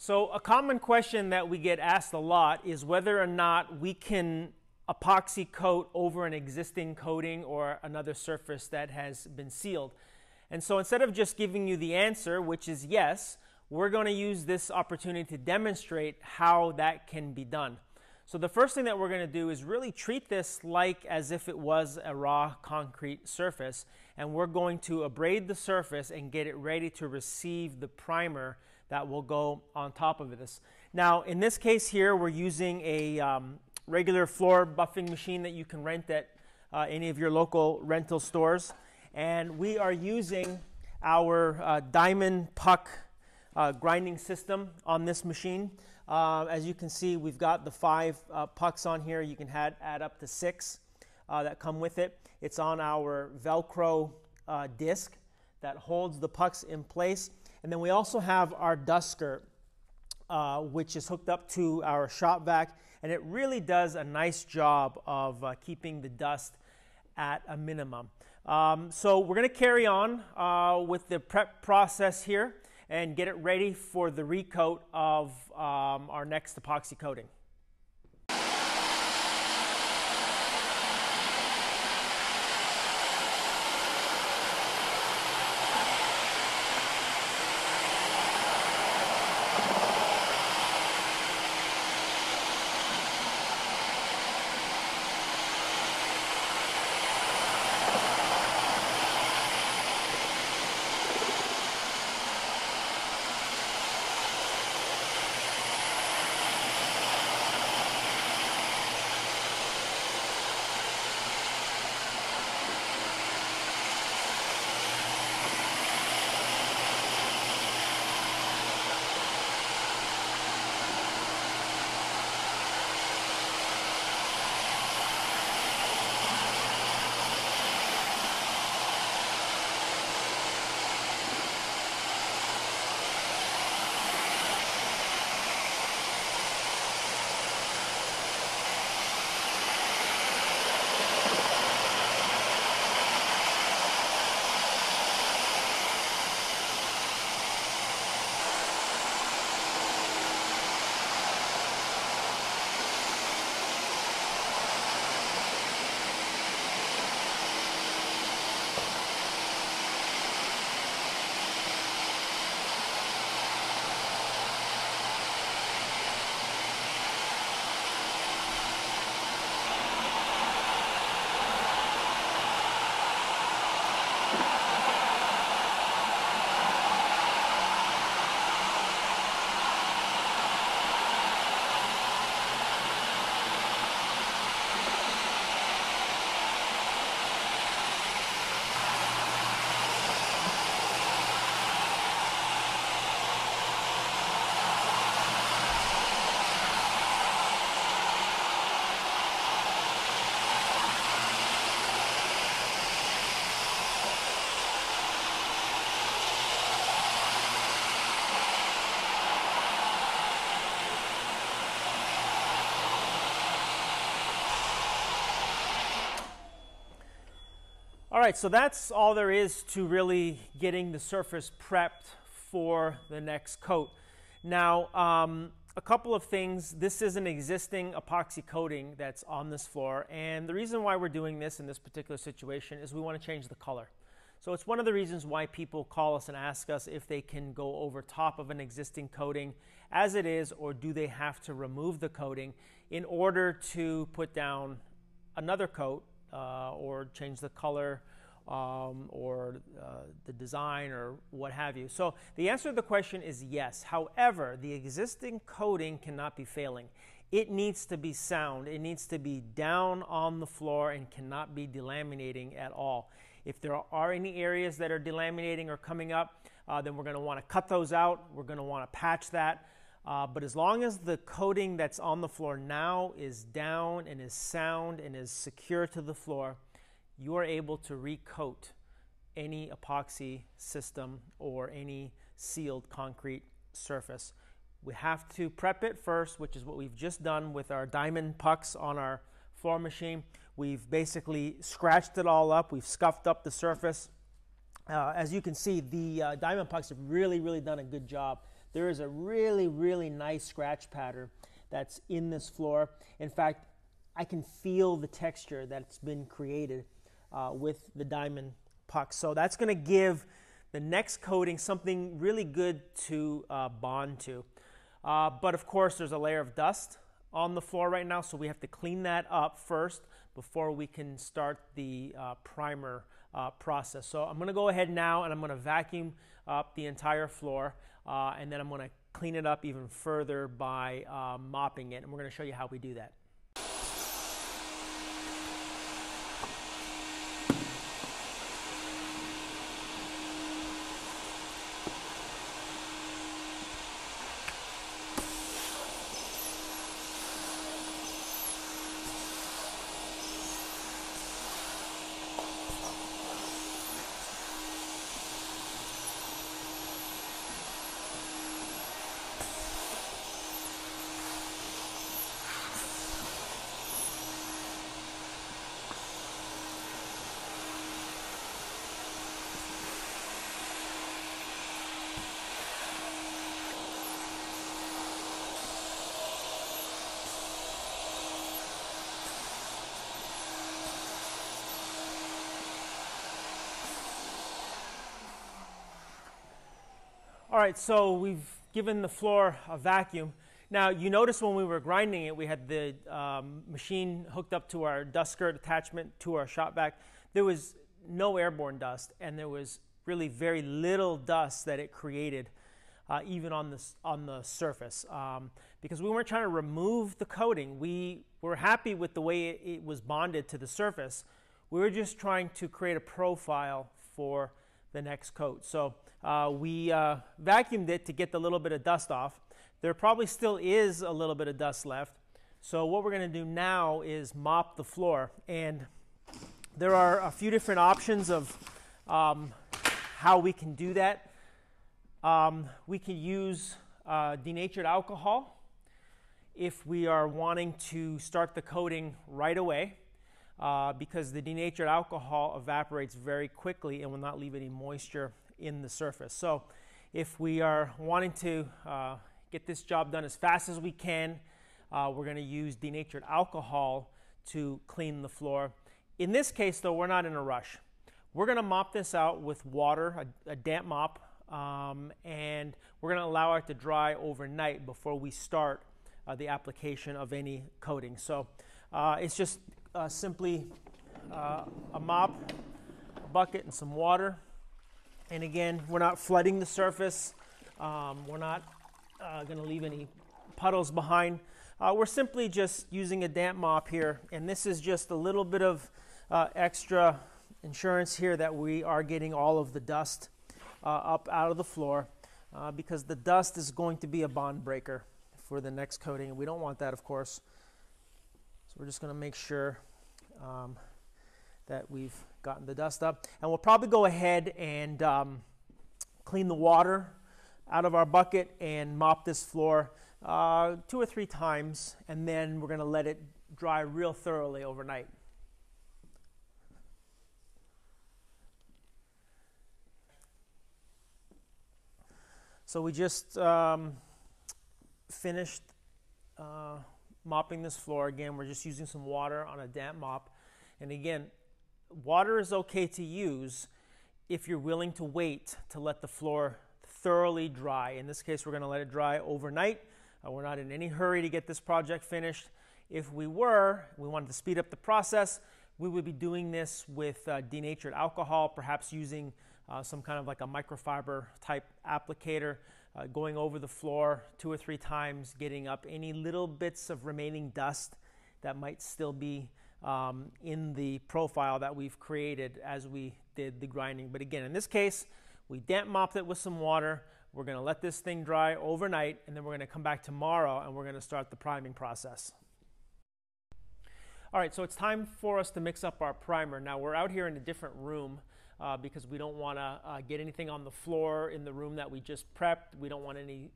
So a common question that we get asked a lot is whether or not we can epoxy coat over an existing coating or another surface that has been sealed. And so instead of just giving you the answer, which is yes, we're going to use this opportunity to demonstrate how that can be done. So the first thing that we're going to do is really treat this like as if it was a raw concrete surface, and we're going to abrade the surface and get it ready to receive the primer that will go on top of this. Now in this case here, we're using a regular floor buffing machine that you can rent at any of your local rental stores, and we are using our diamond puck grinding system on this machine. As you can see, we've got the 5 pucks on here. You can add up to 6 that come with it. It's on our Velcro disc that holds the pucks in place. And then we also have our dust skirt, which is hooked up to our shop vac, and it really does a nice job of keeping the dust at a minimum. So we're going to carry on with the prep process here and get it ready for the recoat of our next epoxy coating. All right, so that's all there is to really getting the surface prepped for the next coat. Now, a couple of things. This is an existing epoxy coating that's on this floor, and the reason why we're doing this in this particular situation is we want to change the color. So it's one of the reasons why people call us and ask us if they can go over top of an existing coating as it is, or do they have to remove the coating in order to put down another coat or change the color or the design or what have you. So the answer to the question is yes. However, the existing coating cannot be failing. It needs to be sound. It needs to be down on the floor and cannot be delaminating at all. If there are any areas that are delaminating or coming up, then we're going to want to cut those out. We're going to want to patch that. But as long as the coating that's on the floor now is down and is sound and is secure to the floor, you are able to recoat any epoxy system or any sealed concrete surface. We have to prep it first, which is what we've just done with our diamond pucks on our floor machine. We've basically scratched it all up. We've scuffed up the surface. As you can see, the diamond pucks have really done a good job. there is a really nice scratch pattern that's in this floor. In fact, I can feel the texture that's been created with the diamond puck. So that's going to give the next coating something really good to bond to. But of course, there's a layer of dust on the floor right now, so we have to clean that up first before we can start the primer process. So I'm going to go ahead now and I'm going to vacuum up the entire floor, and then I'm going to clean it up even further by mopping it, and we're going to show you how we do that. All right, so we've given the floor a vacuum. Now, you notice when we were grinding it, we had the machine hooked up to our dust skirt attachment to our shop vac. There was no airborne dust, and there was really very little dust that it created, even on the surface, because we weren't trying to remove the coating. We were happy with the way it was bonded to the surface. We were just trying to create a profile for the next coat. So we vacuumed it to get the little bit of dust off. There probably still is a little bit of dust left. So what we're going to do now is mop the floor. And there are a few different options of how we can do that. We can use denatured alcohol if we are wanting to start the coating right away, because the denatured alcohol evaporates very quickly and will not leave any moisture in the surface. So if we are wanting to get this job done as fast as we can, we're going to use denatured alcohol to clean the floor. In this case, though, we're not in a rush. We're going to mop this out with water, a damp mop, and we're going to allow it to dry overnight before we start the application of any coating. So it's just simply a mop, a bucket, and some water. And again, we're not flooding the surface. We're not going to leave any puddles behind. We're simply just using a damp mop here, and this is just a little bit of extra insurance here that we are getting all of the dust up out of the floor, because the dust is going to be a bond breaker for the next coating, and we don't want that, of course. So we're just going to make sure that we've gotten the dust up, and we'll probably go ahead and clean the water out of our bucket and mop this floor 2 or 3 times, and then we're going to let it dry real thoroughly overnight. So we just finished mopping this floor. Again, we're just using some water on a damp mop. And again, water is okay to use if you're willing to wait to let the floor thoroughly dry. In this case, we're going to let it dry overnight. We're not in any hurry to get this project finished. If we wanted to speed up the process, we would be doing this with denatured alcohol, perhaps using some kind of like a microfiber type applicator, going over the floor 2 or 3 times, getting up any little bits of remaining dust that might still be in the profile that we've created as we did the grinding. But again, in this case, we damp mopped it with some water. We're going to let this thing dry overnight, and then we're going to come back tomorrow and we're going to start the priming process. All right, so it's time for us to mix up our primer. Now, we're out here in a different room because we don't want to get anything on the floor in the room that we just prepped. We don't want any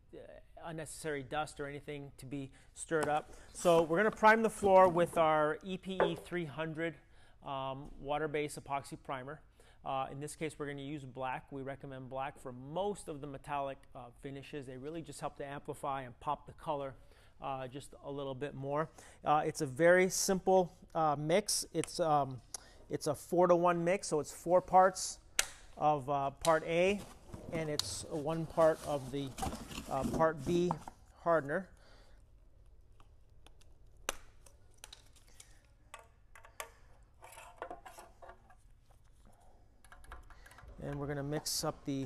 unnecessary dust or anything to be stirred up. So we're going to prime the floor with our EPE 300 water-based epoxy primer. In this case, we're going to use black. We recommend black for most of the metallic finishes. They really just help to amplify and pop the color just a little bit more. It's a very simple mix. It's a 4-to-1 mix, so it's 4 parts of part A, and it's 1 part of the part B hardener. And we're going to mix up the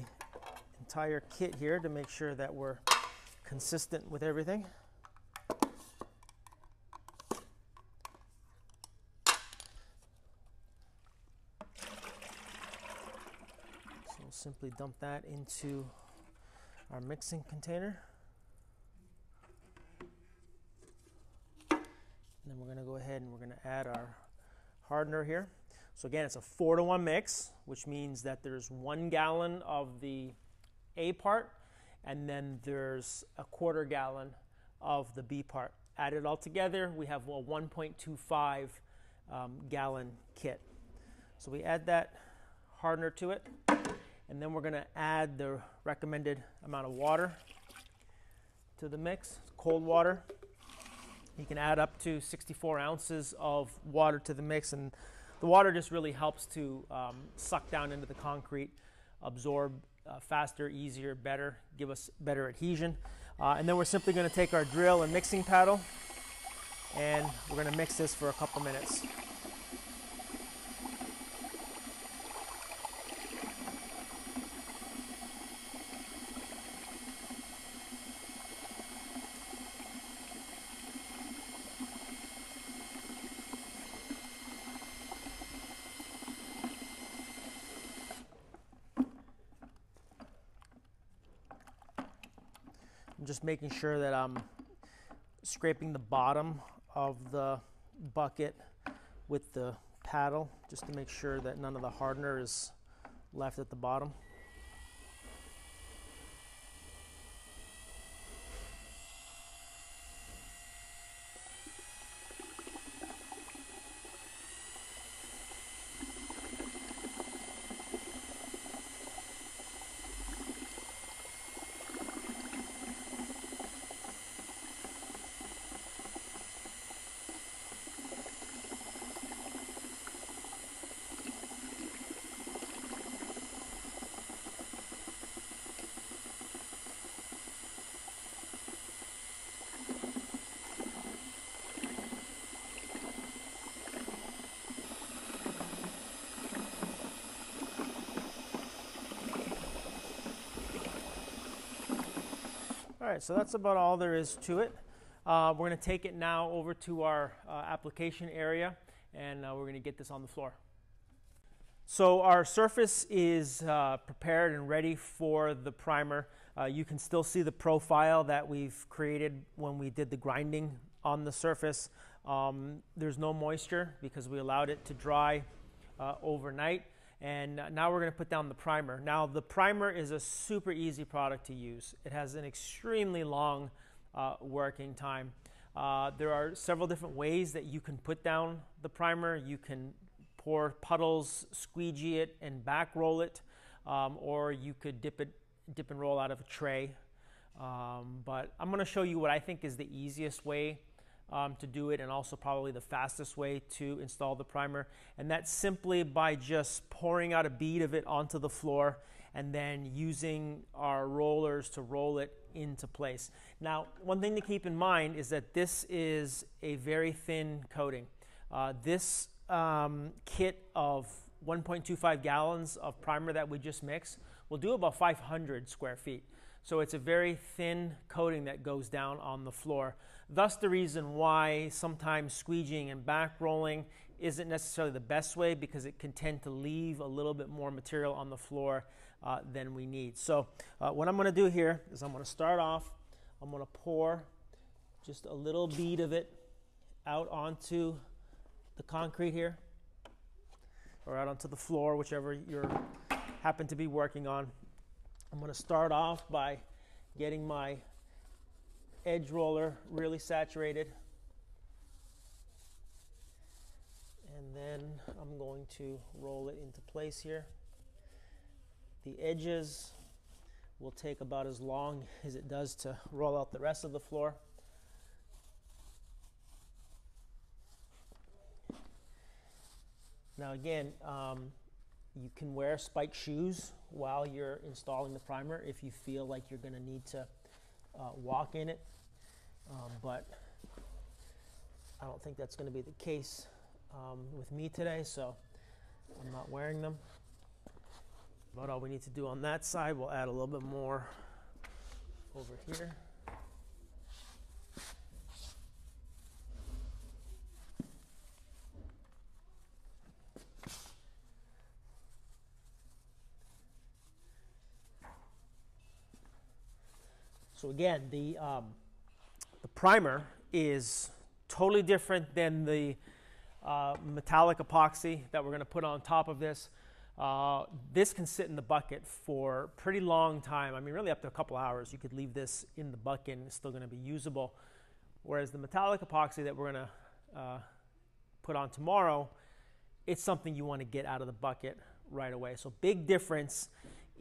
entire kit here to make sure that we're consistent with everything. So we'll simply dump that into our mixing container. And then we're going to go ahead and we're going to add our hardener here. So again, it's a 4-to-1 mix, which means that there's 1 gallon of the A part, and then there's a 1/4 gallon of the B part. Add it all together, we have a 1.25 gallon kit. So we add that hardener to it, and then we're going to add the recommended amount of water to the mix. It's cold water. You can add up to 64 ounces of water to the mix, and the water just really helps to suck down into the concrete, absorb faster, easier, better, give us better adhesion. And then we're simply going to take our drill and mixing paddle, and we're going to mix this for a couple minutes. I'm just making sure that I'm scraping the bottom of the bucket with the paddle, just to make sure that none of the hardener is left at the bottom. All right, so that's about all there is to it. We're going to take it now over to our application area, and we're going to get this on the floor. So our surface is prepared and ready for the primer. You can still see the profile that we've created when we did the grinding on the surface. There's no moisture because we allowed it to dry overnight. And now we're going to put down the primer. Now the primer is a super easy product to use. It has an extremely long working time. There are several different ways that you can put down the primer. You can pour puddles, squeegee it, and back roll it, or you could dip and roll out of a tray. But I'm going to show you what I think is the easiest way to do it, and also probably the fastest way to install the primer, and that's simply by just pouring out a bead of it onto the floor and then using our rollers to roll it into place. Now, one thing to keep in mind is that this is a very thin coating. This kit of 1.25 gallons of primer that we just mixed will do about 500 square feet. So it's a very thin coating that goes down on the floor. Thus the reason why sometimes squeegeeing and back rolling isn't necessarily the best way, because it can tend to leave a little bit more material on the floor than we need. So what I'm going to do here is I'm going to start off, I'm going to pour just a little bead of it out onto the concrete here, or out onto the floor, whichever you happen to be working on. I'm going to start off by getting my edge roller really saturated, and then I'm going to roll it into place here. the edges will take about as long as it does to roll out the rest of the floor. Now again, you can wear spiked shoes while you're installing the primer if you feel like you're going to need to walk in it, but I don't think that's going to be the case with me today, so I'm not wearing them. About all we need to do on that side. We'll add a little bit more over here. So again, the primer is totally different than the metallic epoxy that we're going to put on top of this. This can sit in the bucket for a pretty long time. I mean, really up to a couple hours. You could leave this in the bucket and it's still going to be usable. Whereas the metallic epoxy that we're going to put on tomorrow, it's something you want to get out of the bucket right away. So big difference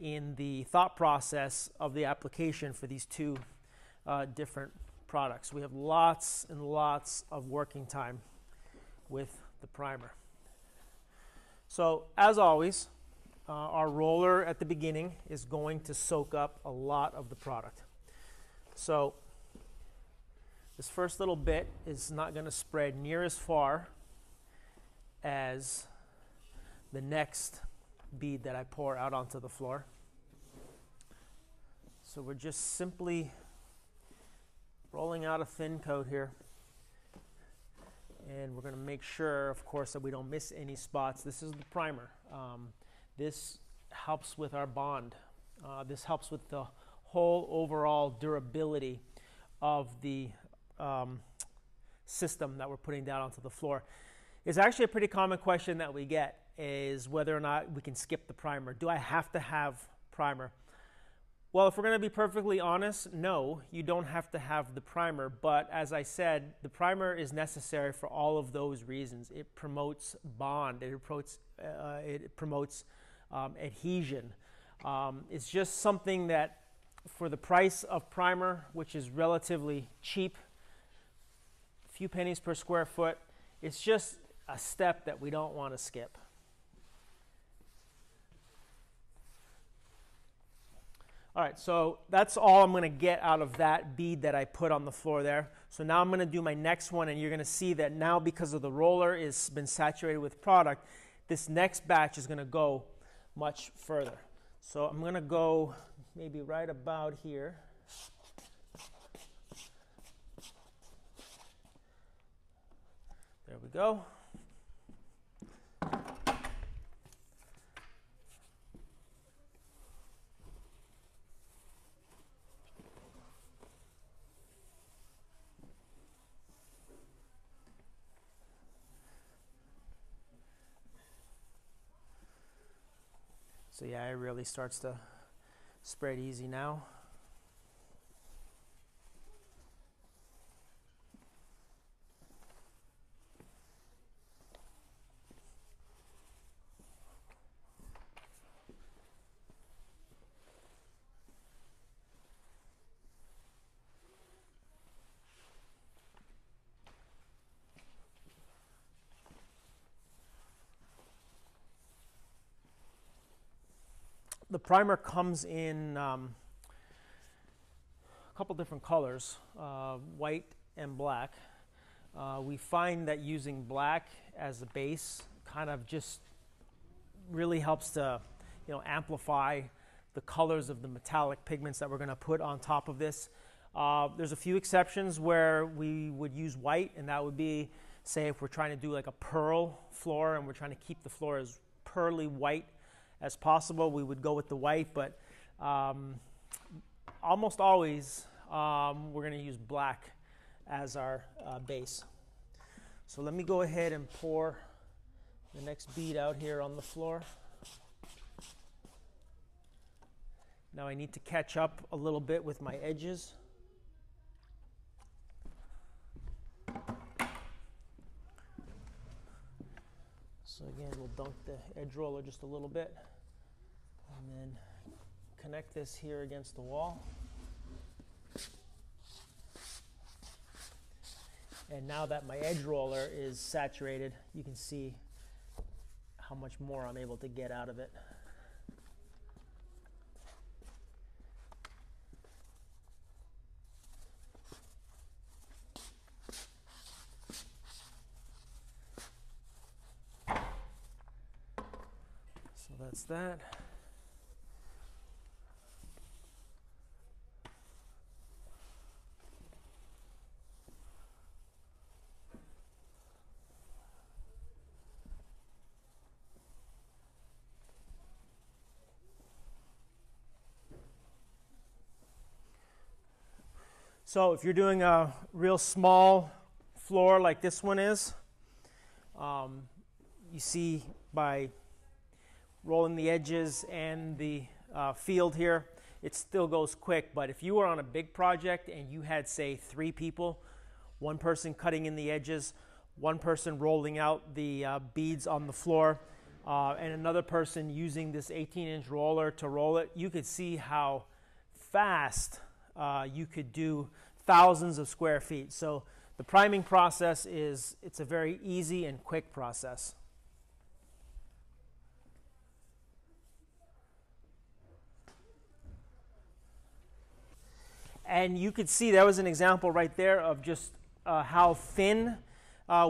in the thought process of the application for these two different products. We have lots and lots of working time with the primer. So as always, our roller at the beginning is going to soak up a lot of the product. So this first little bit is not going to spread near as far as the next bead that I pour out onto the floor. So we're just simply rolling out a thin coat here. And we're going to make sure, of course, that we don't miss any spots. This is the primer. This helps with our bond. This helps with the whole overall durability of the system that we're putting down onto the floor. It's actually a pretty common question that we get, is whether or not we can skip the primer. Do I have to have primer? Well, if we're going to be perfectly honest, no, you don't have to have the primer. But as I said, the primer is necessary for all of those reasons. It promotes bond. It promotes adhesion. It's just something that, for the price of primer, which is relatively cheap, a few pennies per square foot, it's just a step that we don't want to skip. All right, so that's all I'm going to get out of that bead that I put on the floor there. So now I'm going to do my next one, and you're going to see that now, because of the roller has been saturated with product, this next batch is going to go much further. So I'm going to go maybe right about here. There we go. So yeah, it really starts to spread easy now. The primer comes in a couple different colors, white and black. We find that using black as a base kind of just really helps to, amplify the colors of the metallic pigments that we're going to put on top of this. There's a few exceptions where we would use white, and that would be, say, if we're trying to do like a pearl floor and we're trying to keep the floor as pearly white as possible, we would go with the white, but almost always we're going to use black as our base. So let me go ahead and pour the next bead out here on the floor. Now I need to catch up a little bit with my edges. So again, we'll dunk the edge roller just a little bit and then connect this here against the wall. And now that my edge roller is saturated, you can see how much more I'm able to get out of it. So that's that. So if you're doing a real small floor like this one is, you see by rolling the edges and the field here, it still goes quick. But if you were on a big project and you had, say, 3 people, one person cutting in the edges, one person rolling out the beads on the floor, and another person using this 18-inch roller to roll it, you could see how fast you could do thousands of square feet. So the priming process it's a very easy and quick process. And you could see that was an example right there of just how thin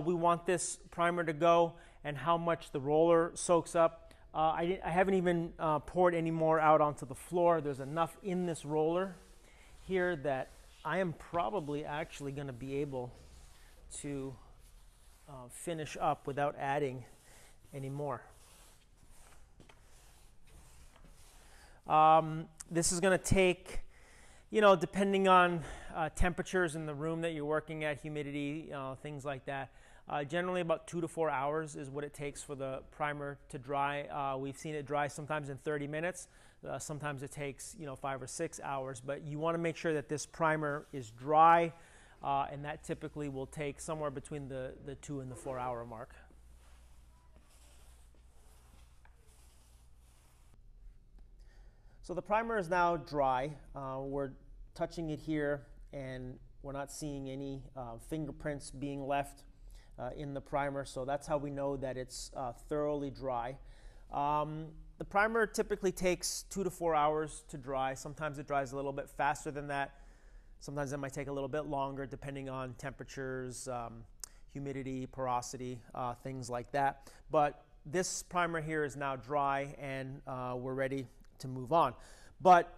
we want this primer to go and how much the roller soaks up. I haven't even poured any more out onto the floor. There's enough in this roller here that I am probably actually going to be able to finish up without adding any more. This is going to take, you know, depending on temperatures in the room that you're working at, humidity, things like that, generally about 2 to 4 hours is what it takes for the primer to dry. We've seen it dry sometimes in 30 minutes. Sometimes it takes, you know, 5 or 6 hours, but you want to make sure that this primer is dry, and that typically will take somewhere between the 2 and the 4 hour mark. So the primer is now dry. We're touching it here, and we're not seeing any fingerprints being left in the primer, so that's how we know that it's thoroughly dry. The primer typically takes 2 to 4 hours to dry. Sometimes it dries a little bit faster than that. Sometimes it might take a little bit longer depending on temperatures, humidity, porosity, things like that. But this primer here is now dry, and we're ready to move on. But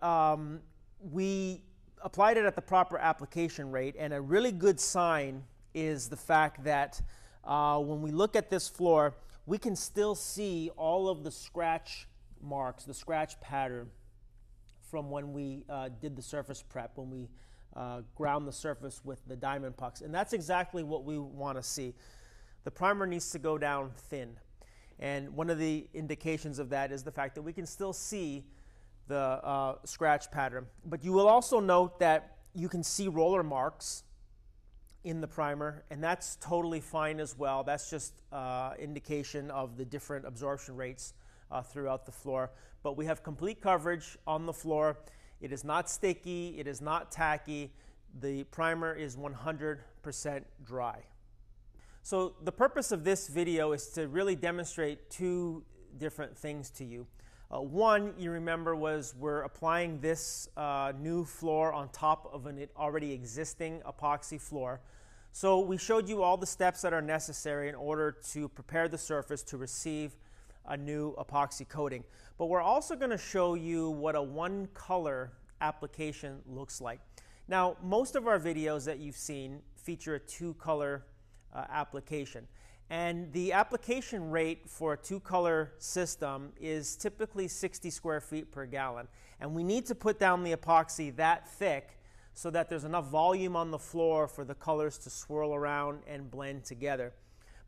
we applied it at the proper application rate, and a really good sign is the fact that when we look at this floor, we can still see all of the scratch marks, the scratch pattern from when we did the surface prep, when we ground the surface with the diamond pucks. And that's exactly what we want to see. The primer needs to go down thin. And one of the indications of that is the fact that we can still see the scratch pattern. But you will also note that you can see roller marks in the primer, and that's totally fine as well. That's just indication of the different absorption rates throughout the floor. But we have complete coverage on the floor. It is not sticky, it is not tacky. The primer is 100% dry. So the purpose of this video is to really demonstrate 2 different things to you. One, you remember, was we're applying this new floor on top of an already existing epoxy floor. So we showed you all the steps that are necessary in order to prepare the surface to receive a new epoxy coating. But we're also going to show you what a one-color application looks like. Now, most of our videos that you've seen feature a 2-color application. And the application rate for a 2-color system is typically 60 square feet per gallon. And we need to put down the epoxy that thick so that there's enough volume on the floor for the colors to swirl around and blend together.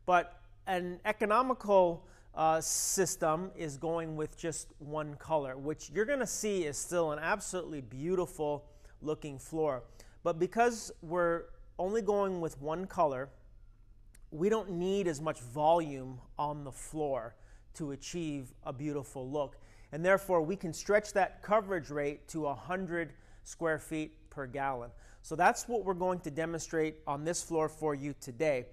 But an economical system is going with just 1 color, which you're going to see is still an absolutely beautiful looking floor. But because we're only going with 1 color, we don't need as much volume on the floor to achieve a beautiful look. and therefore we can stretch that coverage rate to 100 square feet per gallon. So that's what we're going to demonstrate on this floor for you today.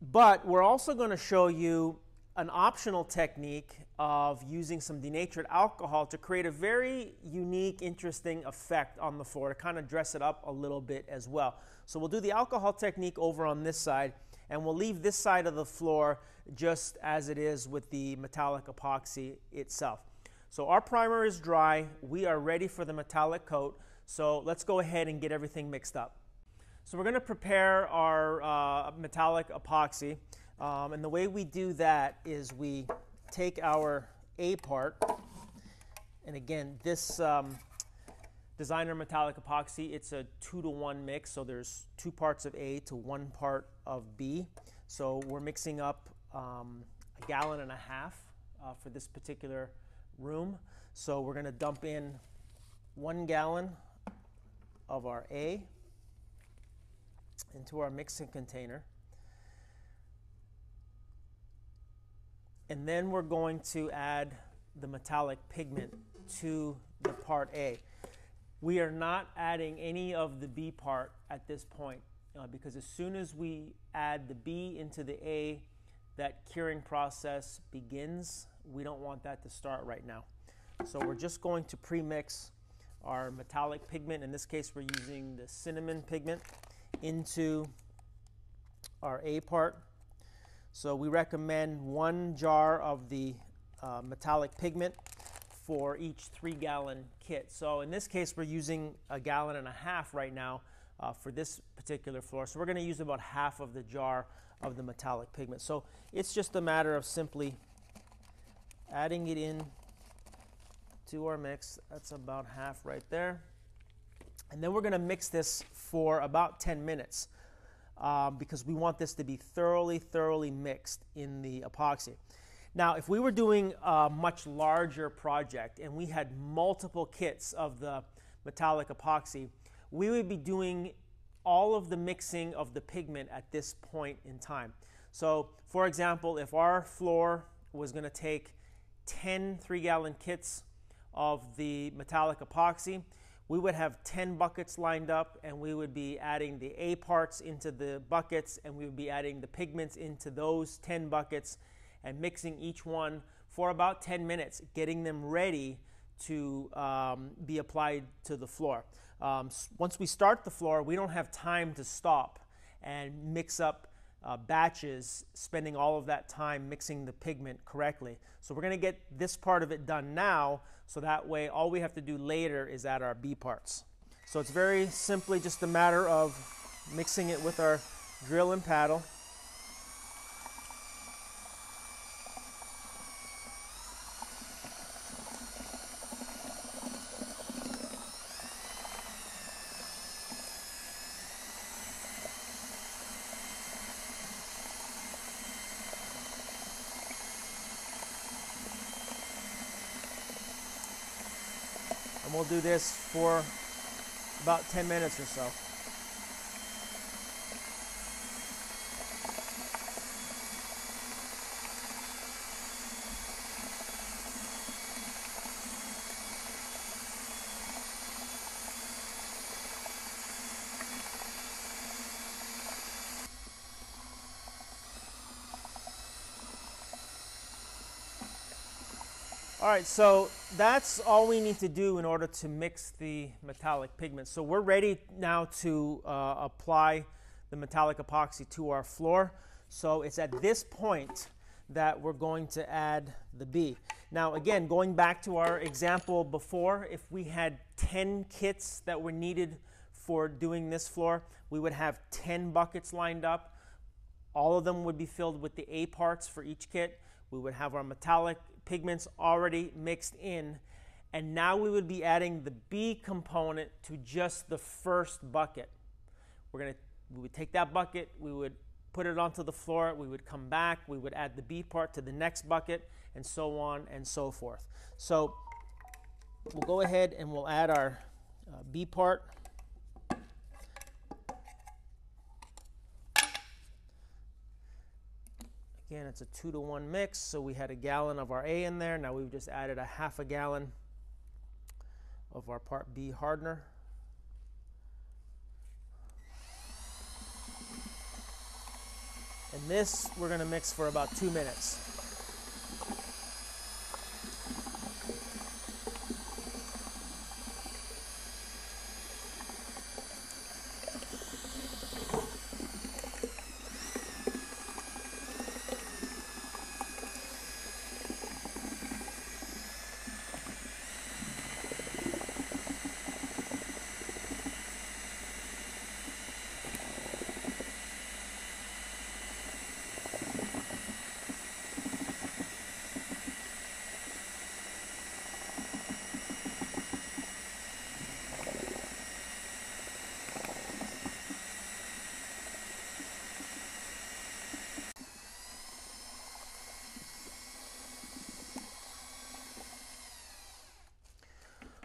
But we're also going to show you an optional technique of using some denatured alcohol to create a very unique, interesting effect on the floor, to kind of dress it up a little bit as well. So we'll do the alcohol technique over on this side, and we'll leave this side of the floor just as it is with the metallic epoxy itself. So our primer is dry. We are ready for the metallic coat. So let's go ahead and get everything mixed up. So we're going to prepare our metallic epoxy. And the way we do that is we take our A part, and again, this designer metallic epoxy, it's a 2-to-1 mix, so there's 2 parts of A to 1 part of B. So we're mixing up 1.5 gallons for this particular room. So we're going to dump in 1 gallon of our A into our mixing container. And then we're going to add the metallic pigment to the part A. We are not adding any of the B part at this point because as soon as we add the B into the A, that curing process begins. We don't want that to start right now. So we're just going to pre-mix our metallic pigment. In this case, we're using the cinnamon pigment into our A part. So we recommend 1 jar of the metallic pigment for each 3-gallon kit. So in this case, we're using 1.5 gallons right now for this particular floor. So we're going to use about half of the jar of the metallic pigment. So it's just a matter of simply adding it in to our mix. That's about half right there. And then we're going to mix this for about 10 minutes. Because we want this to be thoroughly mixed in the epoxy. Now, if we were doing a much larger project and we had multiple kits of the metallic epoxy, we would be doing all of the mixing of the pigment at this point in time. So, for example, if our floor was going to take 10 3-gallon kits of the metallic epoxy, we would have 10 buckets lined up, and we would be adding the A parts into the buckets, and we would be adding the pigments into those 10 buckets and mixing each one for about 10 minutes, getting them ready to be applied to the floor. Once we start the floor, we don't have time to stop and mix up batches, spending all of that time mixing the pigment correctly. So we're going to get this part of it done now, so that way all we have to do later is add our B parts. So it's very simply just a matter of mixing it with our drill and paddle. And we'll do this for about 10 minutes or so. All right, so that's all we need to do in order to mix the metallic pigment. So we're ready now to apply the metallic epoxy to our floor. So it's at this point that we're going to add the B. Now again, going back to our example before, if we had 10 kits that were needed for doing this floor, we would have 10 buckets lined up. All of them would be filled with the A parts for each kit. We would have our metallic pigments already mixed in, and now we would be adding the B component to just the first bucket. We would take that bucket, we would put it onto the floor, we would come back, we would add the B part to the next bucket, and so on and so forth. So we'll go ahead and we'll add our B part. Again, it's a 2-to-1 mix, so we had a gallon of our A in there. Now we've just added a half a gallon of our Part B hardener. And this we're going to mix for about 2 minutes.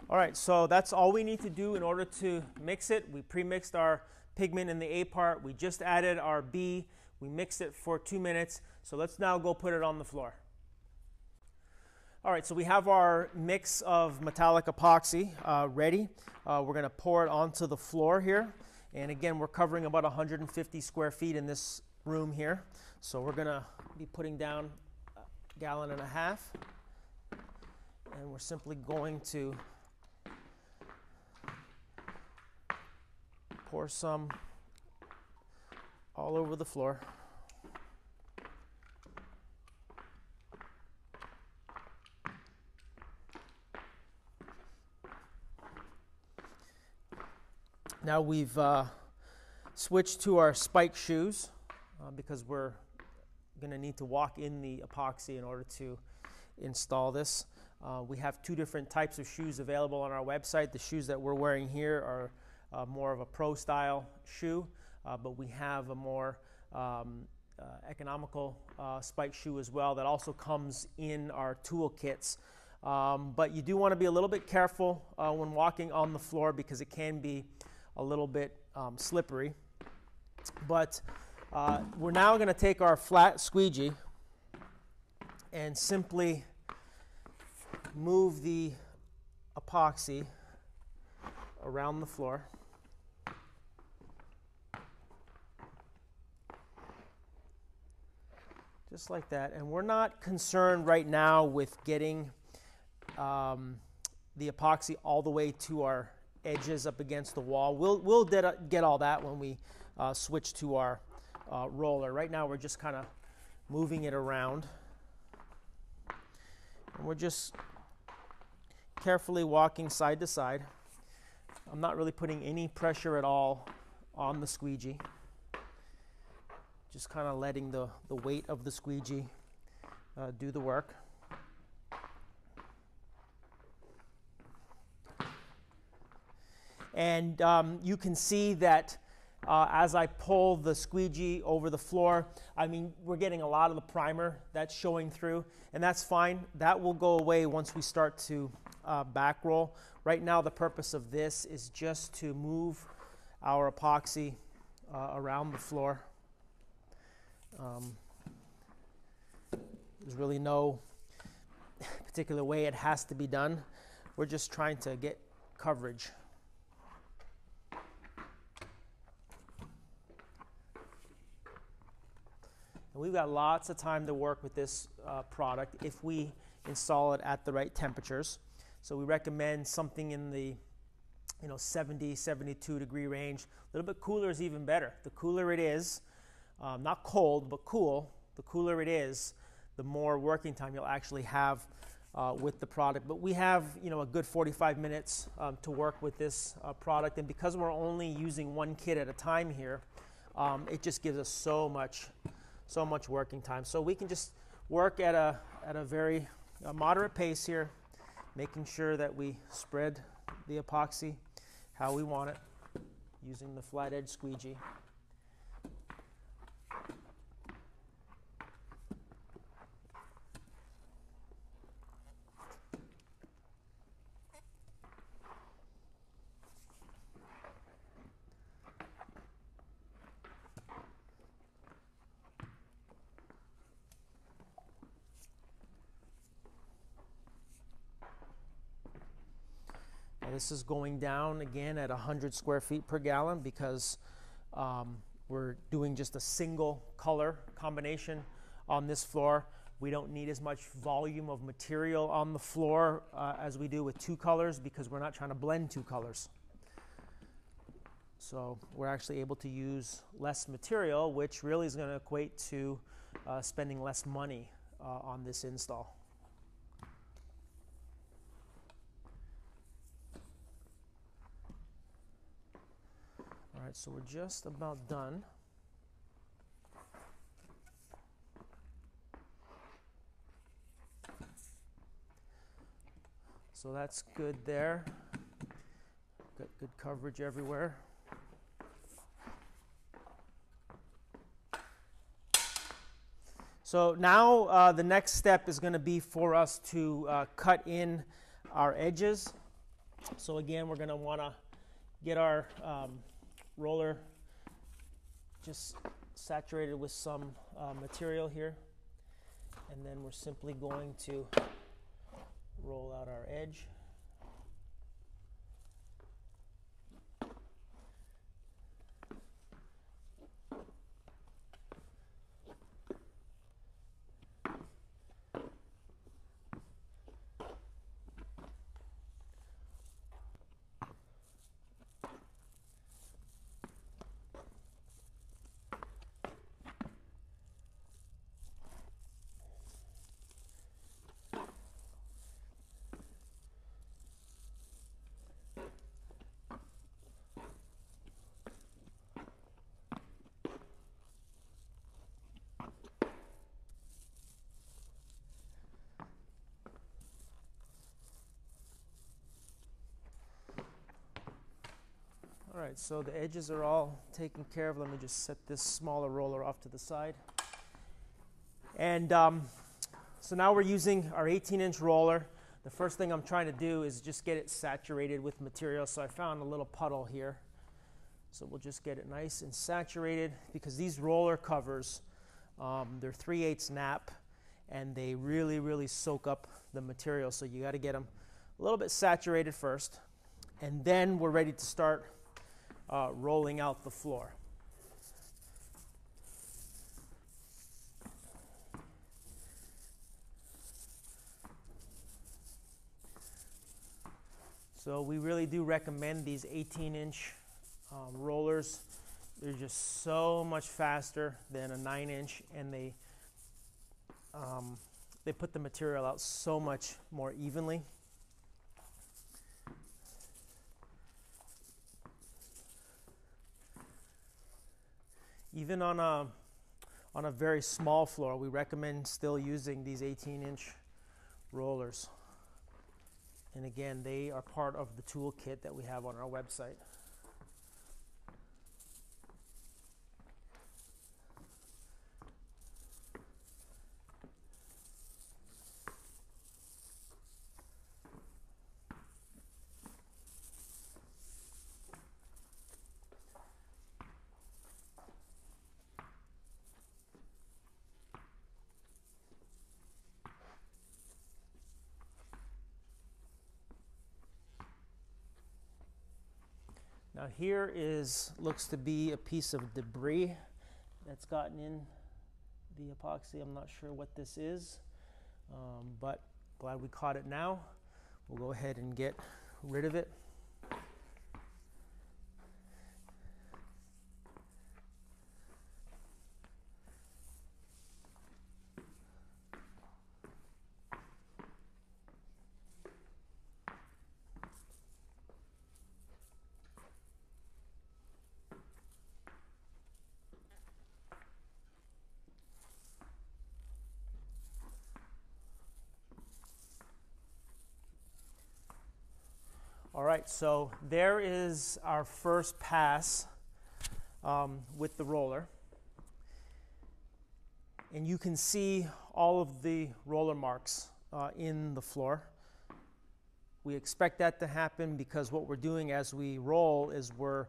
All right, so that's all we need to do in order to mix it. We pre-mixed our pigment in the A part. We just added our B. We mixed it for 2 minutes. So let's now go put it on the floor. All right, so we have our mix of metallic epoxy ready. We're going to pour it onto the floor here. And again, we're covering about 150 square feet in this room here. So we're going to be putting down a gallon and a half. And we're simply going to pour some all over the floor. Now we've switched to our spike shoes because we're going to need to walk in the epoxy in order to install this. We have 2 different types of shoes available on our website. The shoes that we're wearing here are more of a pro style shoe, but we have a more economical spike shoe as well that also comes in our tool kits. But you do want to be a little bit careful when walking on the floor because it can be a little bit slippery. But we're now going to take our flat squeegee and simply move the epoxy around the floor. Just like that. And we're not concerned right now with getting the epoxy all the way to our edges up against the wall. We'll get all that when we switch to our roller. Right now we're just kind of moving it around. And we're just carefully walking side to side. I'm not really putting any pressure at all on the squeegee. Just kind of letting the weight of the squeegee do the work. And you can see that as I pull the squeegee over the floor, I mean, we're getting a lot of the primer that's showing through, and that's fine. That will go away once we start to back roll. Right now, the purpose of this is just to move our epoxy around the floor. There's really no particular way it has to be done. We're just trying to get coverage. And we've got lots of time to work with this product if we install it at the right temperatures. So we recommend something in the 70, 72 degree range. A little bit cooler is even better. The cooler it is, not cold, but cool, the cooler it is, the more working time you'll actually have with the product. But we have a good 45 minutes to work with this product. And because we're only using 1 kit at a time here, it just gives us so much working time. So we can just work at a very moderate pace here, making sure that we spread the epoxy how we want it, using the flat edge squeegee. this is going down again at 100 square feet per gallon because we're doing just a single color combination on this floor. We don't need as much volume of material on the floor as we do with two colors because we're not trying to blend two colors. So we're actually able to use less material, which really is going to equate to spending less money on this install. All right, so we're just about done. So that's good there. Got good coverage everywhere. So now the next step is going to be for us to cut in our edges. So again, we're going to want to get our roller just saturated with some material here. And then we're simply going to roll out our edge. All right, so the edges are all taken care of. Let me just set this smaller roller off to the side. And so now we're using our 18-inch roller. The first thing I'm trying to do is just get it saturated with material. So I found a little puddle here. So we'll just get it nice and saturated because these roller covers, they're 3/8 nap and they really, really soak up the material. So you got to get them a little bit saturated first. And then we're ready to start rolling out the floor. So we really do recommend these 18-inch rollers. They're just so much faster than a 9-inch, and they put the material out so much more evenly. Even on a very small floor, we recommend still using these 18-inch rollers. And again, they are part of the toolkit that we have on our website. Now here looks to be a piece of debris that's gotten in the epoxy. I'm not sure what this is, but glad we caught it now. We'll go ahead and get rid of it. All right, so there is our first pass with the roller. And you can see all of the roller marks in the floor. We expect that to happen because what we're doing as we roll is we're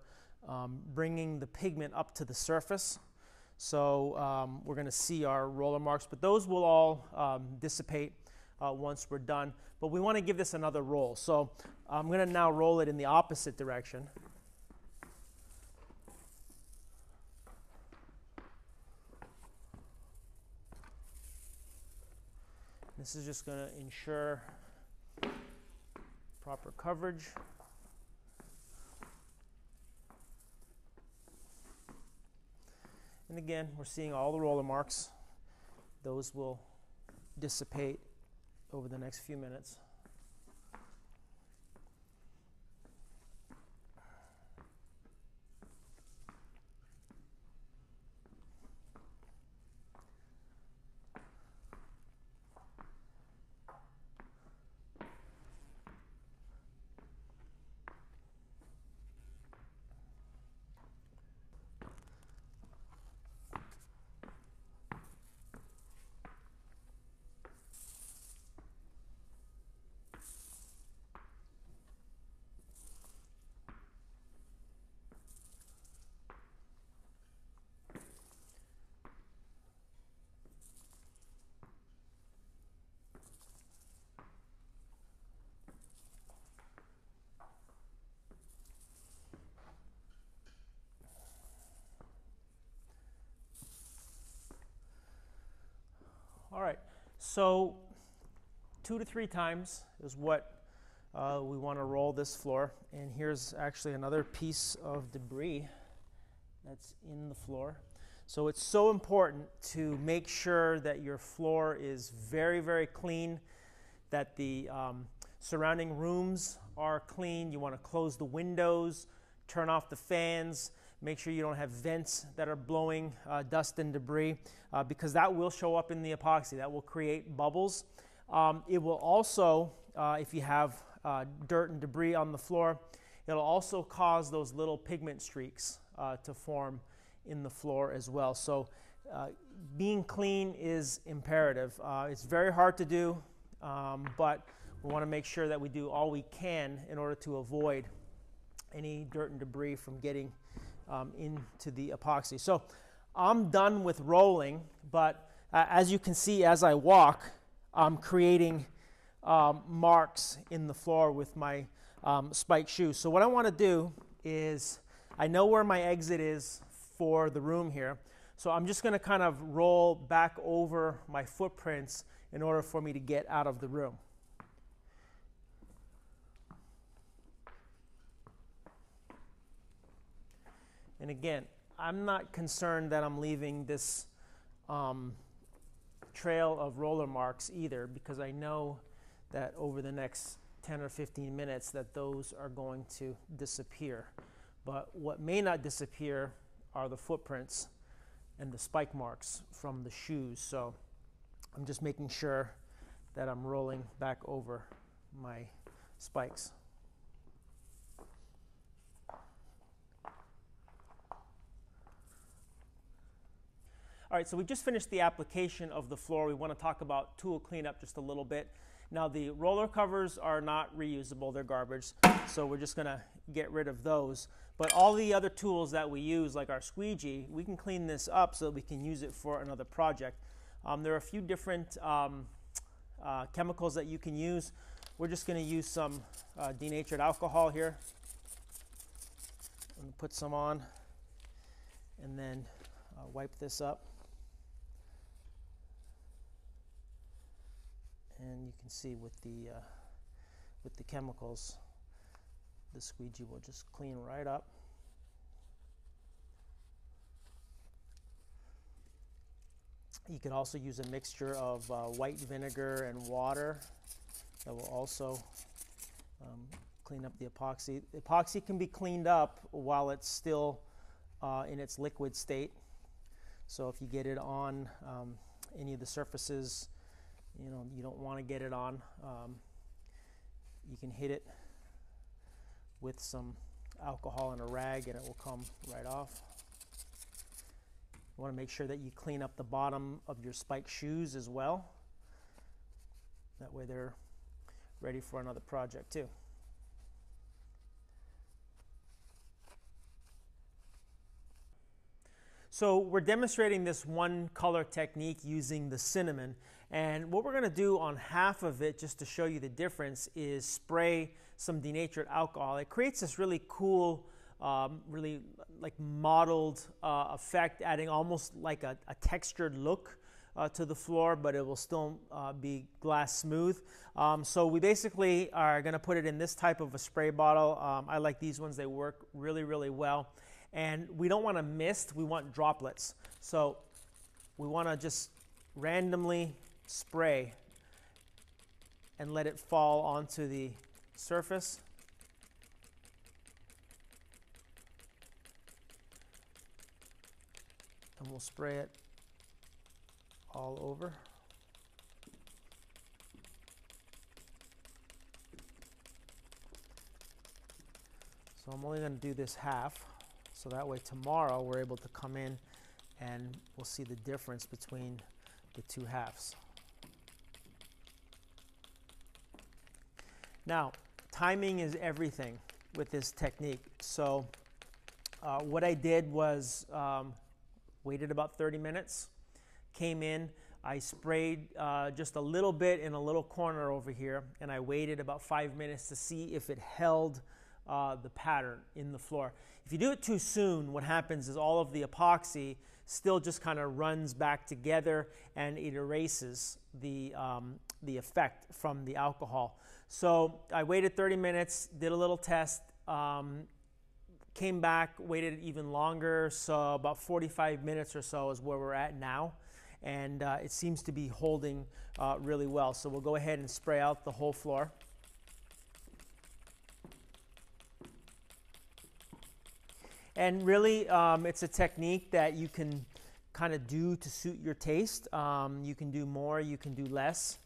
bringing the pigment up to the surface. So we're going to see our roller marks, but those will all dissipate once we're done. But we want to give this another roll. So I'm going to now roll it in the opposite direction. This is just going to ensure proper coverage. And again, we're seeing all the roller marks. Those will dissipate over the next few minutes. All right, so 2 to 3 times is what we want to roll this floor. And here's actually another piece of debris that's in the floor. So it's so important to make sure that your floor is very, very clean, that the surrounding rooms are clean. You want to close the windows, turn off the fans, make sure you don't have vents that are blowing dust and debris, because that will show up in the epoxy. That will create bubbles. It will also, if you have dirt and debris on the floor, it'll also cause those little pigment streaks to form in the floor as well. So being clean is imperative. It's very hard to do, but we want to make sure that we do all we can in order to avoid any dirt and debris from getting into the epoxy. So I'm done with rolling, but as you can see, as I walk, I'm creating marks in the floor with my spiked shoes. So what I want to do is, I know where my exit is for the room here, so I'm just going to kind of roll back over my footprints in order for me to get out of the room. And again, I'm not concerned that I'm leaving this trail of roller marks either, because I know that over the next 10 or 15 minutes that those are going to disappear. But what may not disappear are the footprints and the spike marks from the shoes. So I'm just making sure that I'm rolling back over my spikes. All right, so we just finished the application of the floor. We want to talk about tool cleanup just a little bit. Now, the roller covers are not reusable, they're garbage, so we're just going to get rid of those. But all the other tools that we use, like our squeegee, we can clean this up so that we can use it for another project. There are a few different chemicals that you can use. We're just going to use some denatured alcohol here. I'm going to put some on and then wipe this up. And you can see with the chemicals, the squeegee will just clean right up. You can also use a mixture of white vinegar and water that will also clean up the epoxy. Epoxy can be cleaned up while it's still in its liquid state. So if you get it on any of the surfaces, you don't want to get it on, you can hit it with some alcohol and a rag and it will come right off. You want to make sure that you clean up the bottom of your spiked shoes as well. That way they're ready for another project too. So we're demonstrating this one color technique using the cinnamon. And what we're going to do on half of it, just to show you the difference, is spray some denatured alcohol. It creates this really cool, really like mottled effect, adding almost like a textured look to the floor, but it will still be glass smooth. So we basically are going to put it in this type of a spray bottle. I like these ones. They work really, really well. And we don't want a mist. We want droplets. So we want to just randomly spray and let it fall onto the surface. And we'll spray it all over. So I'm only going to do this half, so that way tomorrow we're able to come in and we'll see the difference between the two halves. Now, timing is everything with this technique. So what I did was waited about 30 minutes, came in, I sprayed just a little bit in a little corner over here, and I waited about 5 minutes to see if it held the pattern in the floor. If you do it too soon, what happens is all of the epoxy still just kind of runs back together and it erases the effect from the alcohol. So I waited 30 minutes, did a little test, came back, waited even longer, so about 45 minutes or so is where we're at now, and it seems to be holding really well. So we'll go ahead and spray out the whole floor. And really, it's a technique that you can kind of do to suit your taste. You can do more, you can do less.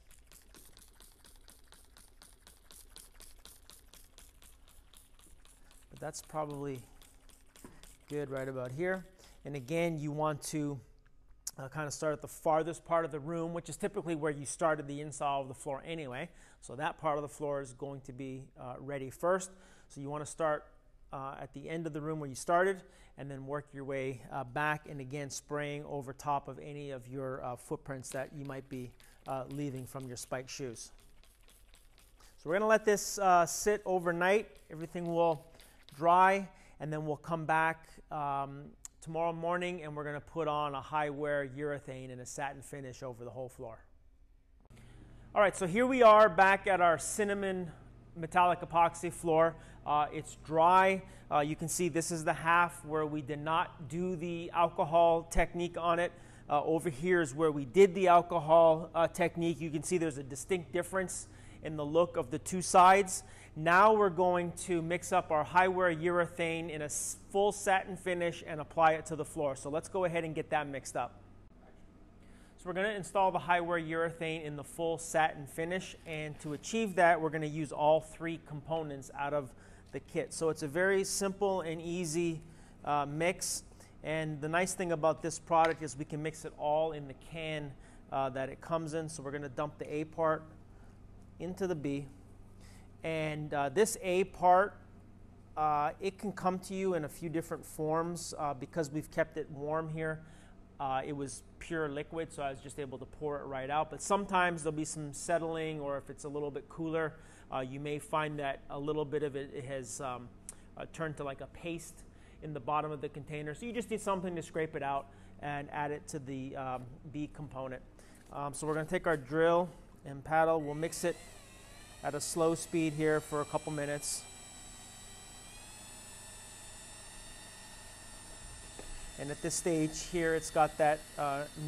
But that's probably good right about here. And again, you want to kind of start at the farthest part of the room, which is typically where you started the install of the floor anyway. So that part of the floor is going to be ready first. So you want to start at the end of the room where you started, and then work your way back, and again spraying over top of any of your footprints that you might be leaving from your spiked shoes. So we're going to let this sit overnight. Everything will dry, and then we'll come back tomorrow morning, and we're going to put on a high wear urethane and a satin finish over the whole floor. All right, so here we are back at our cinnamon metallic epoxy floor. It's dry. You can see this is the half where we did not do the alcohol technique on it. Over here is where we did the alcohol technique. You can see there's a distinct difference in the look of the two sides. Now we're going to mix up our high wear urethane in a full satin finish and apply it to the floor. So let's go ahead and get that mixed up. So we're going to install the high wear urethane in the full satin finish, and to achieve that we're going to use all three components out of the kit. So it's a very simple and easy mix, and the nice thing about this product is we can mix it all in the can that it comes in. So we're going to dump the A part into the B, and this A part, it can come to you in a few different forms because we've kept it warm here. It was pure liquid, so I was just able to pour it right out. But sometimes there'll be some settling, or if it's a little bit cooler, you may find that a little bit of it has turned to like a paste in the bottom of the container. So you just need something to scrape it out and add it to the B component. So we're going to take our drill and paddle. We'll mix it at a slow speed here for a couple minutes. And at this stage here, it's got that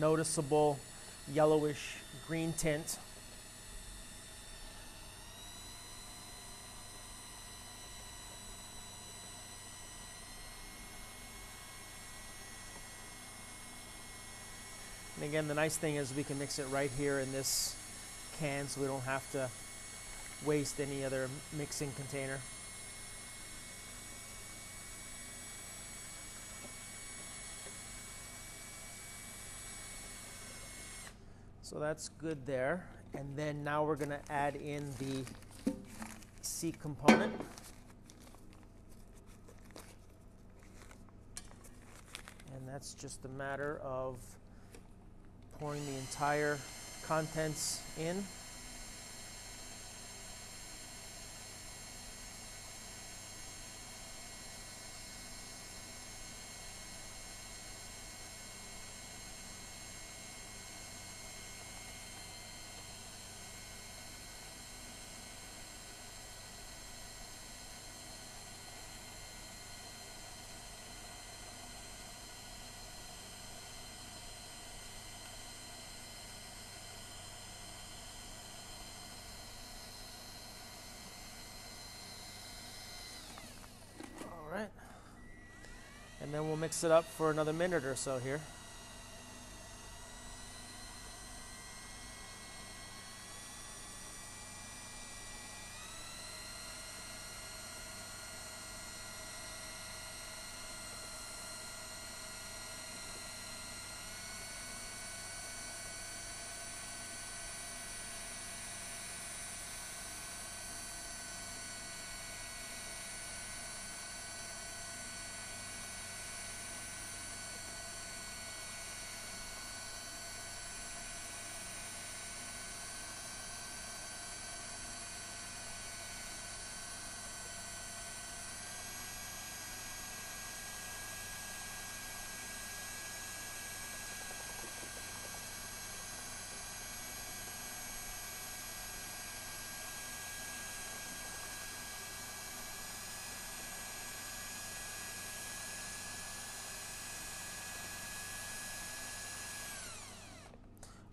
noticeable yellowish green tint. And again, the nice thing is we can mix it right here in this can, so we don't have to waste any other mixing container. So that's good there. And then now we're going to add in the C component. And that's just a matter of pouring the entire contents in. Right, and then we'll mix it up for another minute or so here.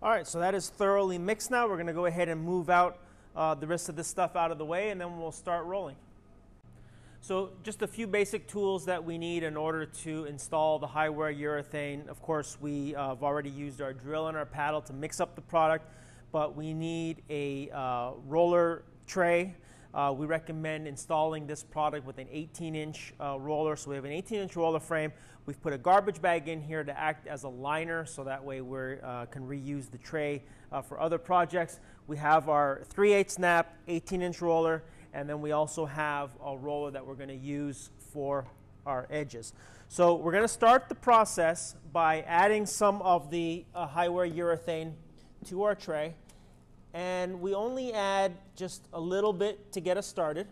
All right, so that is thoroughly mixed now. We're going to go ahead and move out the rest of this stuff out of the way, and then we'll start rolling. So just a few basic tools that we need in order to install the High Wear Urethane. Of course, we have already used our drill and our paddle to mix up the product, but we need a roller tray. We recommend installing this product with an 18-inch roller. So we have an 18-inch roller frame. We've put a garbage bag in here to act as a liner, so that way we can reuse the tray for other projects. We have our 3/8 snap 18-inch roller, and then we also have a roller that we're going to use for our edges. So we're going to start the process by adding some of the High Wear Urethane to our tray. And we only add just a little bit to get us started.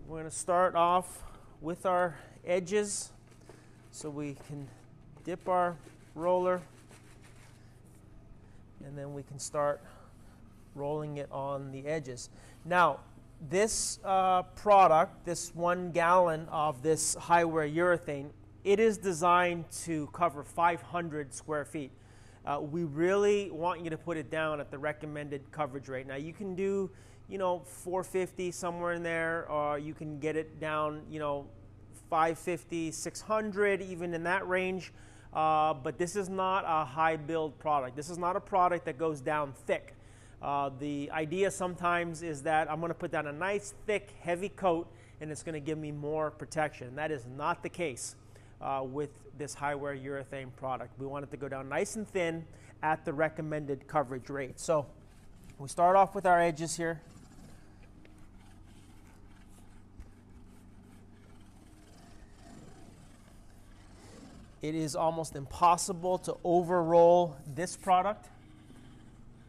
We're going to start off with our edges, so we can dip our roller, and then we can start rolling it on the edges. Now, this product, this 1 gallon of this High Wear Urethane, it is designed to cover 500 square feet. We really want you to put it down at the recommended coverage rate. Now, you can do, 450 somewhere in there, or you can get it down, 550, 600, even in that range. But this is not a high build product. This is not a product that goes down thick. The idea sometimes is that I'm going to put down a nice, thick, heavy coat, and it's going to give me more protection. That is not the case with this High Wear Urethane product. We want it to go down nice and thin at the recommended coverage rate. So we start off with our edges here. It is almost impossible to over-roll this product,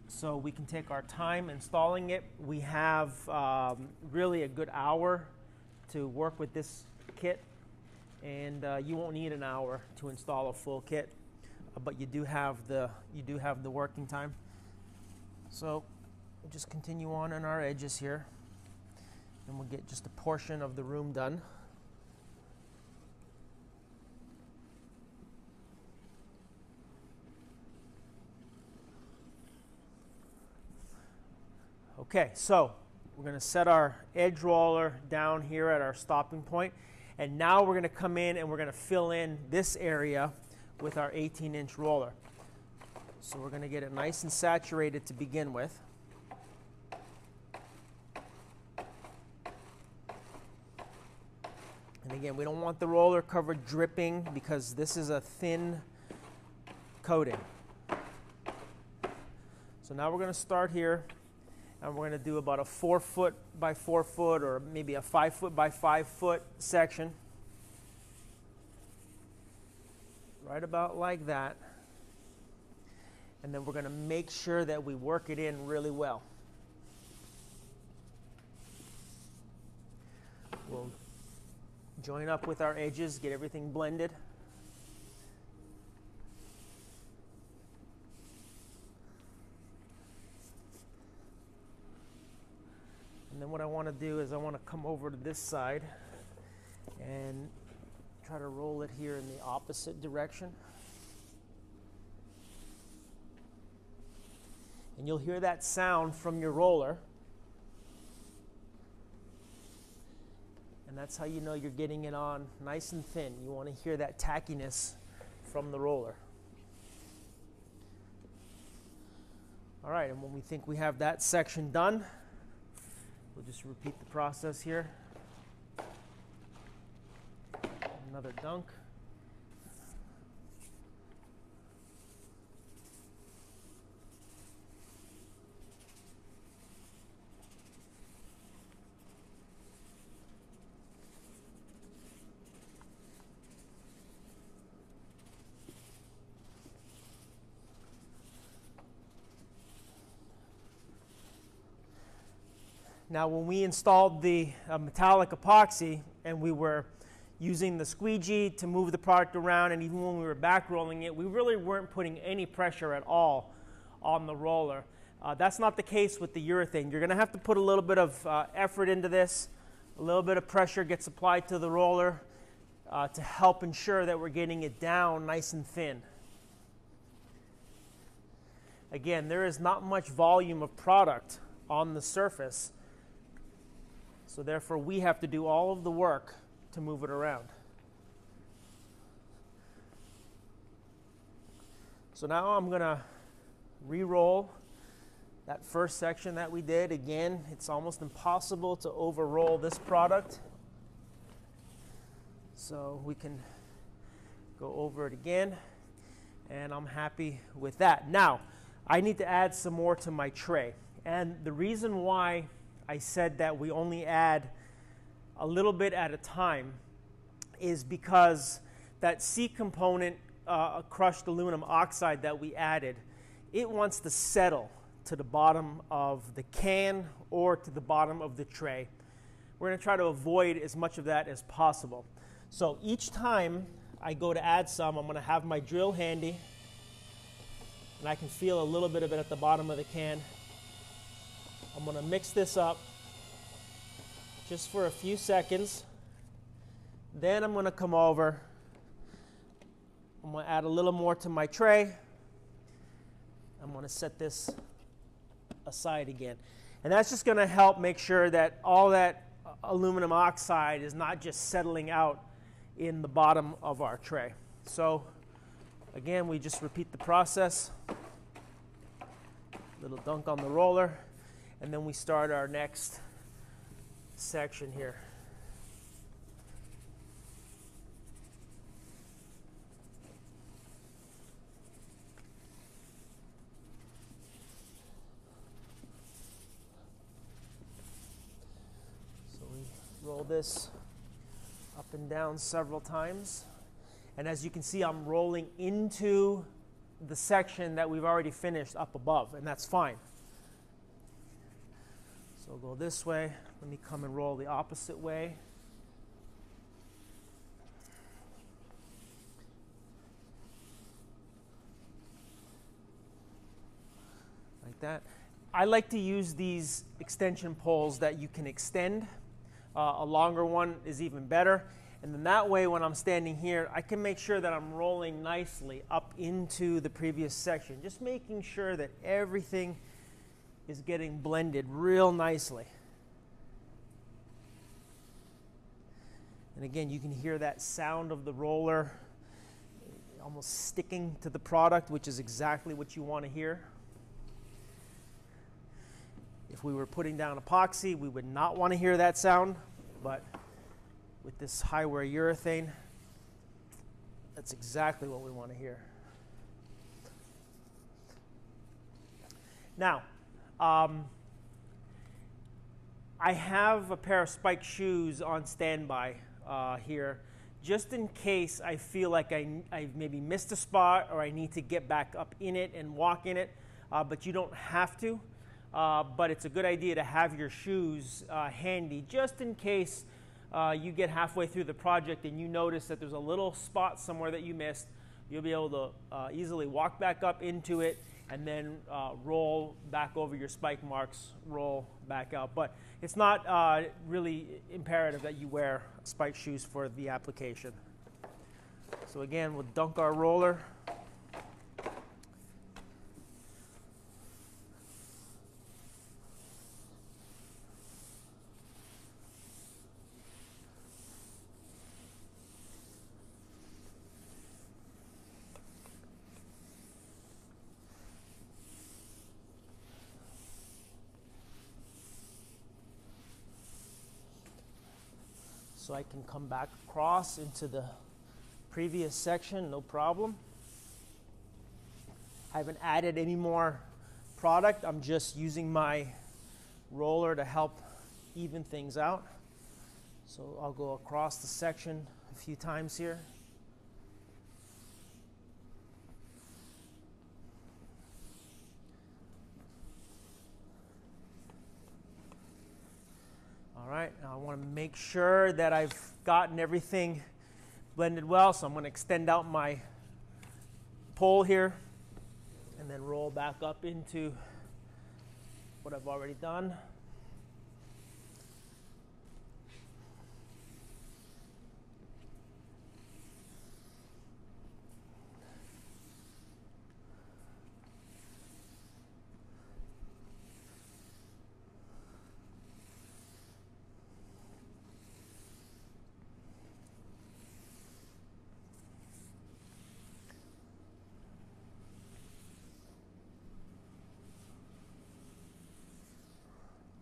so we can take our time installing it. We have really a good hour to work with this kit, and you won't need an hour to install a full kit, but you do have the working time. So we'll just continue on our edges here, and we'll get just a portion of the room done. Okay, so we're going to set our edge roller down here at our stopping point, and now we're going to come in and we're going to fill in this area with our 18-inch roller. So we're going to get it nice and saturated to begin with. And again, we don't want the roller cover dripping because this is a thin coating. So now we're going to start here, and we're going to do about a 4 foot by 4 foot, or maybe a 5 foot by 5 foot section. Right about like that. and then we're going to make sure that we work it in really well. We'll join up with our edges, get everything blended. And then what I want to do is I want to come over to this side and try to roll it here in the opposite direction. And you'll hear that sound from your roller. And that's how you know you're getting it on nice and thin. You want to hear that tackiness from the roller. All right, and when we think we have that section done, we'll just repeat the process here. Another dunk. Now, when we installed the metallic epoxy and we were using the squeegee to move the product around, and even when we were back rolling it, we really weren't putting any pressure at all on the roller. That's not the case with the urethane. You're going to have to put a little bit of effort into this. A little bit of pressure gets applied to the roller to help ensure that we're getting it down nice and thin. Again, there is not much volume of product on the surface, so therefore we have to do all of the work to move it around. So now I'm going to re-roll that first section that we did. Again, it's almost impossible to over-roll this product. So we can go over it again, and I'm happy with that. Now, I need to add some more to my tray. And the reason why I said that we only add a little bit at a time is because that C component, crushed aluminum oxide that we added, it wants to settle to the bottom of the can or to the bottom of the tray. We're going to try to avoid as much of that as possible. So each time I go to add some, I'm going to have my drill handy, and I can feel a little bit of it at the bottom of the can. I'm going to mix this up just for a few seconds. Then I'm going to come over. I'm going to add a little more to my tray. I'm going to set this aside again. And that's just going to help make sure that all that aluminum oxide is not just settling out in the bottom of our tray. So again, we just repeat the process. Little dunk on the roller. And then we start our next section here. So we roll this up and down several times. And as you can see, I'm rolling into the section that we've already finished up above, and that's fine. So go this way. Let me come and roll the opposite way. Like that. I like to use these extension poles that you can extend. A longer one is even better. And then that way, when I'm standing here, I can make sure that I'm rolling nicely up into the previous section, just making sure that everything is getting blended real nicely. And again, you can hear that sound of the roller almost sticking to the product, which is exactly what you want to hear. If we were putting down epoxy, we would not want to hear that sound, but with this high wear urethane, that's exactly what we want to hear. Now, I have a pair of spiked shoes on standby here just in case I feel like I maybe missed a spot or I need to get back up in it and walk in it, but you don't have to. But it's a good idea to have your shoes handy just in case you get halfway through the project and you notice that there's a little spot somewhere that you missed. You'll be able to easily walk back up into it and then roll back over your spike marks, roll back out. But it's not really imperative that you wear spike shoes for the application. So again, we'll dunk our roller. So I can come back across into the previous section, no problem. I haven't added any more product. I'm just using my roller to help even things out. So I'll go across the section a few times here. All right, now I want to make sure that I've gotten everything blended well, so I'm going to extend out my pole here and then roll back up into what I've already done.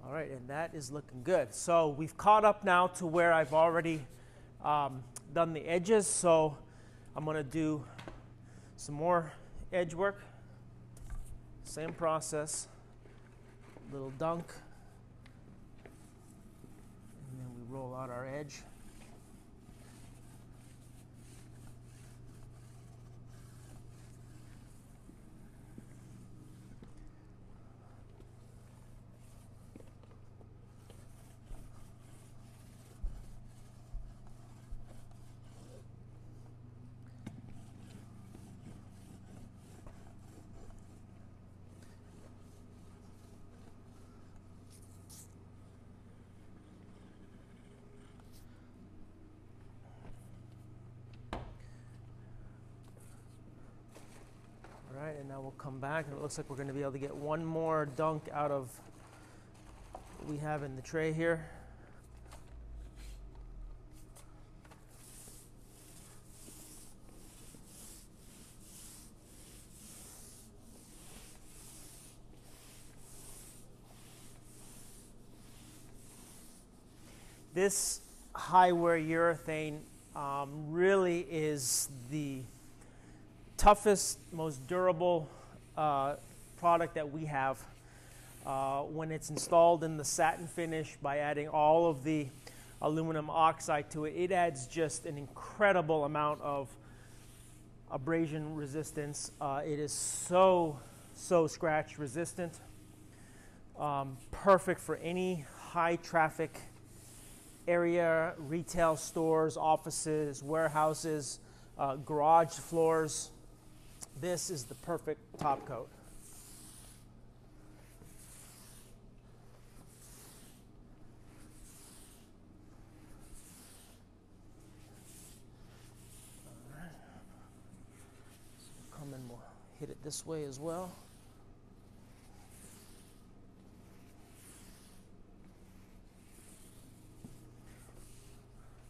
All right, and that is looking good. So we've caught up now to where I've already done the edges. So I'm going to do some more edge work. Same process. Little dunk. And then we roll out our edge. All right, and now we'll come back, and it looks like we're going to be able to get one more dunk out of what we have in the tray here. This High Wear Urethane really is the toughest, most durable product that we have. When it's installed in the satin finish by adding all of the aluminum oxide to it, it adds just an incredible amount of abrasion resistance. It is so scratch resistant. Perfect for any high traffic area, retail stores, offices, warehouses, garage floors. This is the perfect top coat. All right. So we'll come and we'll hit it this way as well.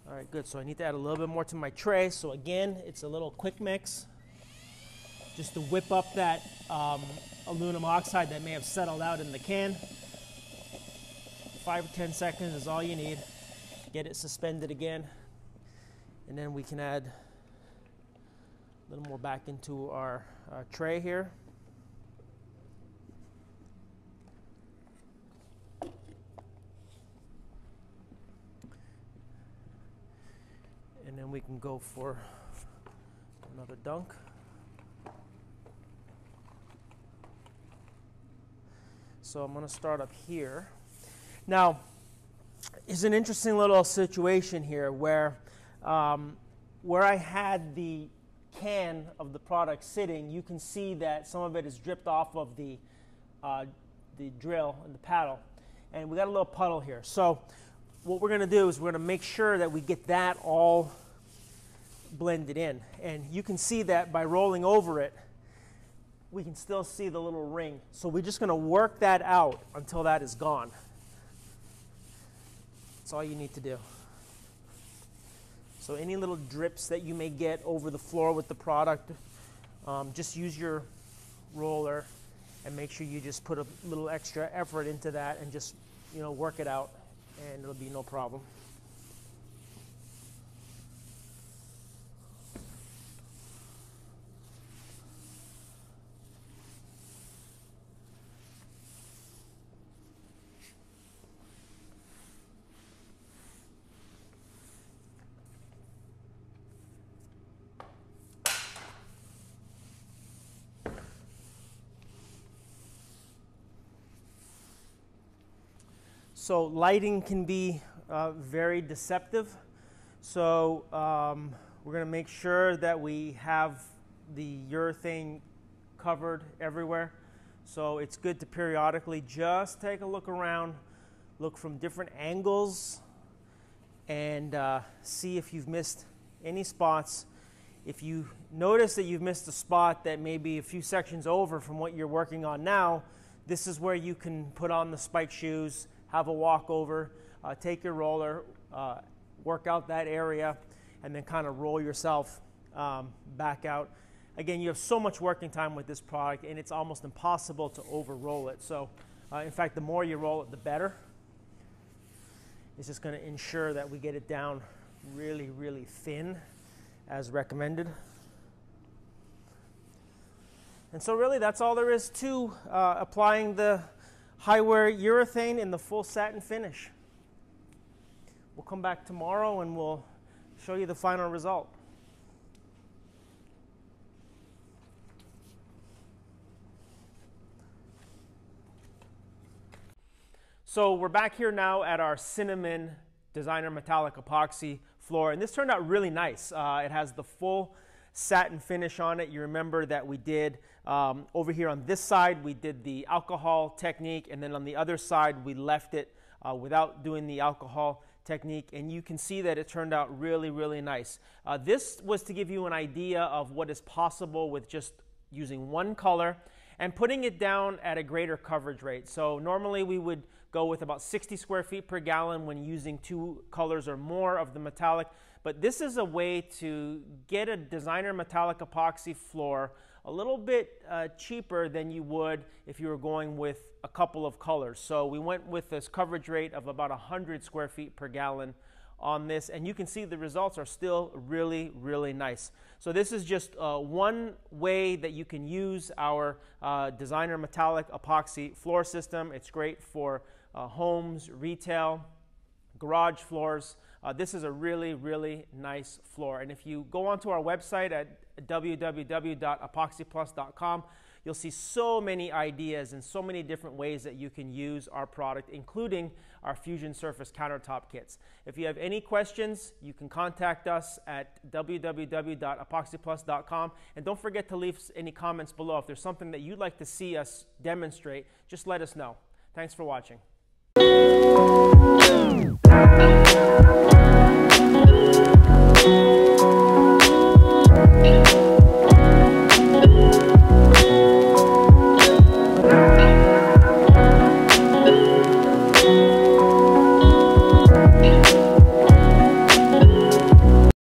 All right, good. So I need to add a little bit more to my tray. So again, it's a little quick mix, just to whip up that aluminum oxide that may have settled out in the can. 5 or 10 seconds is all you need. Get it suspended again, and then we can add a little more back into our tray here. And then we can go for another dunk. So I'm going to start up here. Now, it's an interesting little situation here where I had the can of the product sitting, you can see that some of it is dripped off of the drill and the paddle. And we got a little puddle here. So what we're going to do is we're going to make sure that we get that all blended in. And you can see that by rolling over it, we can still see the little ring. So we're just going to work that out until that is gone. That's all you need to do. So any little drips that you may get over the floor with the product, just use your roller and make sure you just put a little extra effort into that and just, you know, work it out, and it'll be no problem. So lighting can be very deceptive. So we're going to make sure that we have the urethane covered everywhere. So it's good to periodically just take a look around, look from different angles, and see if you've missed any spots. If you notice that you've missed a spot that may be a few sections over from what you're working on now, this is where you can put on the spike shoes, have a walk over, take your roller, work out that area, and then kind of roll yourself back out. Again, you have so much working time with this product, and it's almost impossible to over-roll it. So, in fact, the more you roll it, the better. It's just going to ensure that we get it down really, really thin, as recommended. And so really, that's all there is to applying the High Wear Urethane in the full satin finish. We'll come back tomorrow and we'll show you the final result. So we're back here now at our cinnamon designer metallic epoxy floor, and this turned out really nice. It has the full satin finish on it. You remember that we did over here on this side, we did the alcohol technique, and then on the other side, we left it without doing the alcohol technique, and you can see that it turned out really, really nice. This was to give you an idea of what is possible with just using one color and putting it down at a greater coverage rate. So normally we would go with about 60 square feet per gallon when using 2 colors or more of the metallic. But this is a way to get a designer metallic epoxy floor a little bit cheaper than you would if you were going with a couple of colors. So we went with this coverage rate of about 100 square feet per gallon on this, and you can see the results are still really, really nice. So this is just one way that you can use our designer metallic epoxy floor system. It's great for homes, retail, garage floors. This is a really, really nice floor. And if you go onto our website at www.epoxyplus.com, you'll see so many ideas and so many different ways that you can use our product, including our Fusion Surface countertop kits. If you have any questions, you can contact us at www.epoxyplus.com. And don't forget to leave any comments below. If there's something that you'd like to see us demonstrate, just let us know. Thanks for watching.